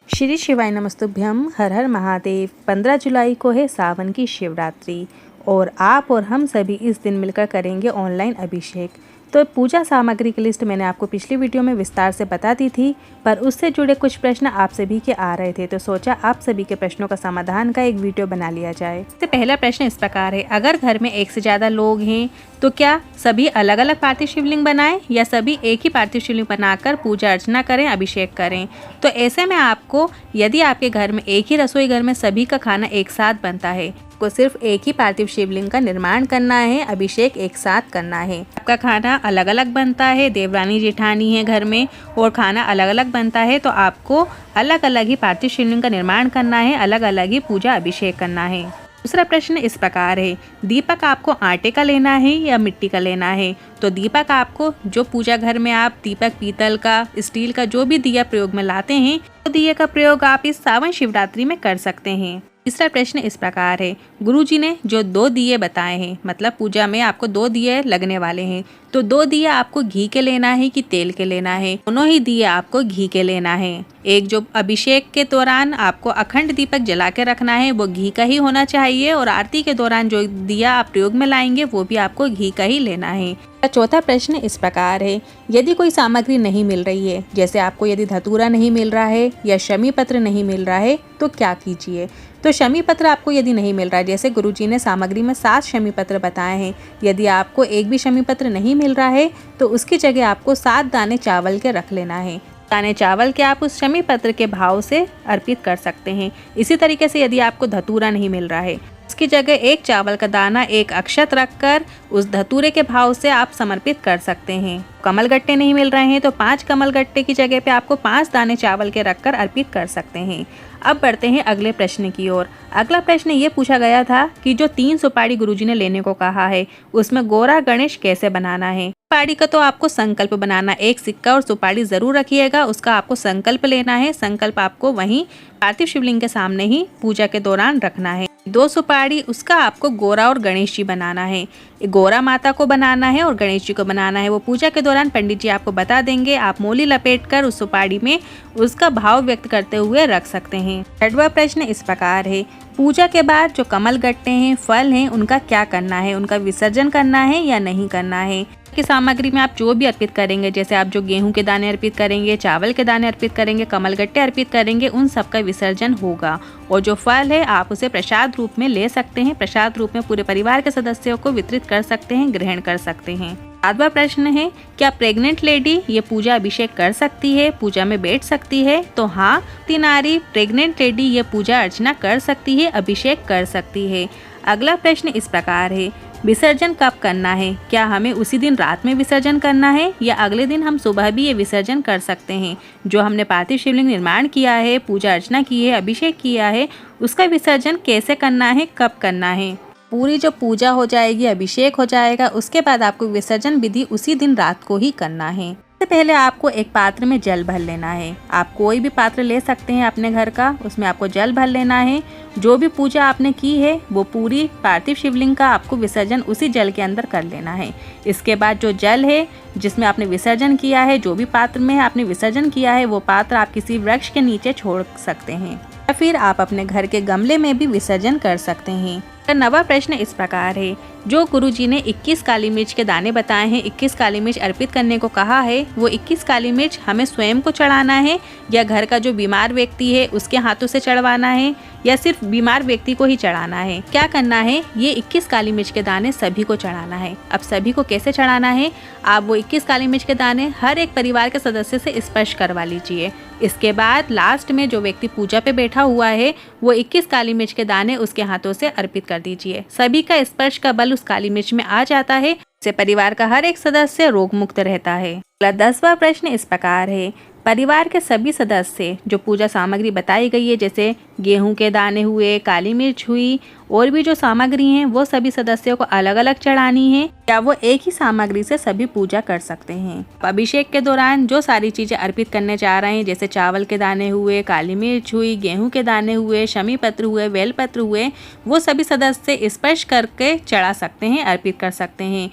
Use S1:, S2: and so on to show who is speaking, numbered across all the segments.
S1: श्री शिवाय नमस्तुभ्यम। हर हर महादेव। 15 जुलाई को है सावन की शिवरात्रि और आप और हम सभी इस दिन मिलकर करेंगे ऑनलाइन अभिषेक। तो पूजा सामग्री की लिस्ट मैंने आपको पिछली वीडियो में विस्तार से बता दी थी, पर उससे जुड़े कुछ प्रश्न आप सभी के आ रहे थे, तो सोचा आप सभी के प्रश्नों का समाधान का एक वीडियो बना लिया जाए। तो पहला प्रश्न इस प्रकार है, अगर घर में एक से ज़्यादा लोग हैं तो क्या सभी अलग अलग पार्थिव शिवलिंग बनाएं या सभी एक ही पार्थिव शिवलिंग बनाकर पूजा अर्चना करें, अभिषेक करें? तो ऐसे में आपको, यदि आपके घर में एक ही रसोई घर में सभी का खाना एक साथ बनता है, को सिर्फ एक ही पार्थिव शिवलिंग का निर्माण करना है, अभिषेक एक साथ करना है। आपका खाना अलग अलग बनता है, देवरानी जेठानी है घर में और खाना अलग अलग बनता है, तो आपको अलग अलग ही पार्थिव शिवलिंग का निर्माण करना है, अलग अलग ही पूजा अभिषेक करना है। दूसरा प्रश्न इस प्रकार है, दीपक आपको आटे का लेना है या मिट्टी का लेना है? तो दीपक आपको, जो पूजा घर में आप दीपक पीतल का, स्टील का जो भी दिया प्रयोग में लाते हैं, तो दिए का प्रयोग आप इस सावन शिवरात्रि में कर सकते हैं। तीसरा प्रश्न इस प्रकार है, गुरुजी ने जो 2 दिए बताए हैं, मतलब पूजा में आपको 2 दिए लगने वाले हैं, तो 2 दिए आपको घी के लेना है कि तेल के लेना है? दोनों ही दिए आपको घी के लेना है। एक जो अभिषेक के दौरान आपको अखंड दीपक जला के रखना है, वो घी का ही होना चाहिए, और आरती के दौरान जो दिया आप प्रयोग में लाएंगे वो भी आपको घी का ही लेना है। चौथा प्रश्न इस प्रकार है, यदि कोई सामग्री नहीं मिल रही है, जैसे आपको यदि धतूरा नहीं मिल रहा है या शमी पत्र नहीं मिल रहा है, तो क्या कीजिए? तो शमी पत्र आपको यदि नहीं मिल रहा है, जैसे गुरुजी ने सामग्री में 7 शमी पत्र बताए हैं, यदि आपको एक भी शमी पत्र नहीं मिल रहा है तो उसकी जगह आपको 7 दाने चावल के रख लेना है। दाने चावल के आप उस शमी पत्र के भाव से अर्पित कर सकते हैं। इसी तरीके से यदि आपको धतूरा नहीं मिल रहा है, उसकी जगह 1 चावल का दाना, 1 अक्षत रखकर उस धतूरे के भाव से आप समर्पित कर सकते हैं। कमल गट्टे नहीं मिल रहे हैं तो 5 कमल गट्टे की जगह पे आपको 5 दाने चावल के रखकर अर्पित कर सकते हैं। अब बढ़ते हैं अगले प्रश्न की ओर। अगला प्रश्न ये पूछा गया था कि जो 3 सुपारी गुरुजी ने लेने को कहा है, उसमें गोरा गणेश कैसे बनाना है? सुपारी का तो आपको संकल्प बनाना, एक सिक्का और सुपारी जरूर रखिएगा, उसका आपको संकल्प लेना है। संकल्प आपको वहीं पार्थिव शिवलिंग के सामने ही पूजा के दौरान रखना है। 2 सुपारी, उसका आपको गोरा और गणेश जी बनाना है। गोरा माता को बनाना है और गणेश जी को बनाना है। वो पूजा के दौरान पंडित जी आपको बता देंगे, आप मोली लपेटकर उस सुपारी में उसका भाव व्यक्त करते हुए रख सकते हैं। 6वां प्रश्न इस प्रकार है, पूजा के बाद जो कमल गट्टे हैं, फल हैं, उनका क्या करना है? उनका विसर्जन करना है या नहीं करना है? की सामग्री में आप जो भी अर्पित करेंगे, जैसे आप जो गेहूं के दाने अर्पित करेंगे, चावल के दाने अर्पित करेंगे, कमल गट्टे अर्पित करेंगे, उन सब का विसर्जन होगा। और जो फल है आप उसे प्रसाद रूप में ले सकते हैं, प्रसाद रूप में पूरे परिवार के सदस्यों को वितरित कर सकते हैं, ग्रहण कर सकते हैं। 7वां प्रश्न है, क्या प्रेग्नेंट लेडी ये पूजा अभिषेक कर सकती है, पूजा में बैठ सकती है? तो हाँ, नारी प्रेग्नेंट लेडी ये पूजा अर्चना कर सकती है, अभिषेक कर सकती है। अगला प्रश्न इस प्रकार है, विसर्जन कब करना है? क्या हमें उसी दिन रात में विसर्जन करना है या अगले दिन हम सुबह भी ये विसर्जन कर सकते हैं? जो हमने पार्थिव शिवलिंग निर्माण किया है, पूजा अर्चना की है, अभिषेक किया है, उसका विसर्जन कैसे करना है, कब करना है? पूरी जो पूजा हो जाएगी, अभिषेक हो जाएगा, उसके बाद आपको विसर्जन विधि उसी दिन रात को ही करना है। सबसे पहले आपको एक पात्र में जल भर लेना है। आप कोई भी पात्र ले सकते हैं अपने घर का, उसमें आपको जल भर लेना है। जो भी पूजा आपने की है वो पूरी पार्थिव शिवलिंग का आपको विसर्जन उसी जल के अंदर कर लेना है। इसके बाद जो जल है जिसमें आपने विसर्जन किया है, जो भी पात्र में आपने विसर्जन किया है, वो पात्र आप किसी वृक्ष के नीचे छोड़ सकते हैं या फिर आप अपने घर के गमले में भी विसर्जन कर सकते हैं। 9वां प्रश्न इस प्रकार है, जो गुरुजी ने 21 काली मिर्च के दाने बताए हैं, 21 काली मिर्च अर्पित करने को कहा है, वो 21 काली मिर्च हमें स्वयं को चढ़ाना है या घर का जो बीमार व्यक्ति है उसके हाथों से चढ़वाना है या सिर्फ बीमार व्यक्ति को ही चढ़ाना है? क्या करना है? ये 21 काली मिर्च के दाने सभी को चढ़ाना है। अब सभी को कैसे चढ़ाना है? आप वो 21 काली मिर्च के दाने हर एक परिवार के सदस्य से स्पर्श करवा लीजिए। इसके बाद लास्ट में जो व्यक्ति पूजा पे बैठा हुआ है, वो 21 काली मिर्च के दाने उसके हाथों से अर्पित कर दीजिए। सभी का स्पर्श का बल उस काली मिर्च में आ जाता है, इससे परिवार का हर एक सदस्य रोग मुक्त रहता है। 10वां प्रश्न इस प्रकार है, परिवार के सभी सदस्य जो पूजा सामग्री बताई गई है, जैसे गेहूं के दाने हुए, काली मिर्च हुई, और भी जो सामग्री हैं, वो सभी सदस्यों को अलग अलग चढ़ानी है या वो एक ही सामग्री से सभी पूजा कर सकते हैं? अभिषेक के दौरान जो सारी चीजें अर्पित करने जा रहे हैं, जैसे चावल के दाने हुए, काली मिर्च हुई, गेहूं के दाने हुए, शमी पत्र हुए, बेल पत्र हुए, वो सभी सदस्य स्पर्श करके चढ़ा सकते हैं, अर्पित कर सकते हैं।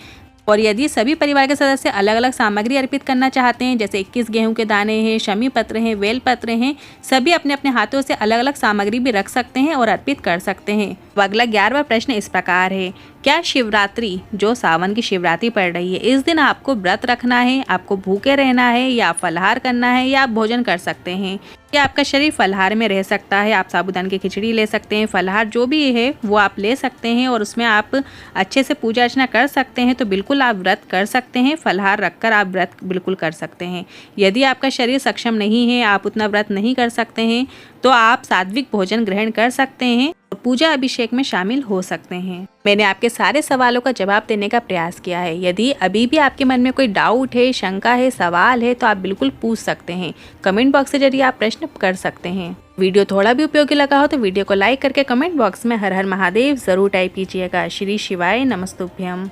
S1: और यदि सभी परिवार के सदस्य अलग अलग सामग्री अर्पित करना चाहते हैं, जैसे 21 गेहूं के दाने हैं, शमी पत्र हैं, वेल पत्र हैं, सभी अपने अपने हाथों से अलग अलग सामग्री भी रख सकते हैं और अर्पित कर सकते हैं। अगला 11वां प्रश्न इस प्रकार है, क्या शिवरात्रि जो सावन की शिवरात्रि पड़ रही है, इस दिन आपको व्रत रखना है, आपको भूखे रहना है, या फलाहार करना है, या आप भोजन कर सकते हैं? क्या आपका शरीर फलाहार में रह सकता है? आप साबूदाने की खिचड़ी ले सकते हैं, फलाहार जो भी है वो आप ले सकते हैं और उसमें आप अच्छे से पूजा अर्चना कर सकते हैं। तो बिल्कुल आप व्रत कर सकते हैं, फलाहार रखकर आप व्रत बिल्कुल कर सकते हैं। यदि आपका शरीर सक्षम नहीं है, आप उतना व्रत नहीं कर सकते हैं, तो आप सात्विक भोजन ग्रहण कर सकते हैं और पूजा अभिषेक में शामिल हो सकते हैं। मैंने आपके सारे सवालों का जवाब देने का प्रयास किया है। यदि अभी भी आपके मन में कोई डाउट है, शंका है, सवाल है, तो आप बिल्कुल पूछ सकते हैं। कमेंट बॉक्स के जरिए आप प्रश्न कर सकते हैं। वीडियो थोड़ा भी उपयोगी लगा हो तो वीडियो को लाइक करके कमेंट बॉक्स में हर हर महादेव जरूर टाइप कीजिएगा। श्री शिवाय नमस्तुभ्यम।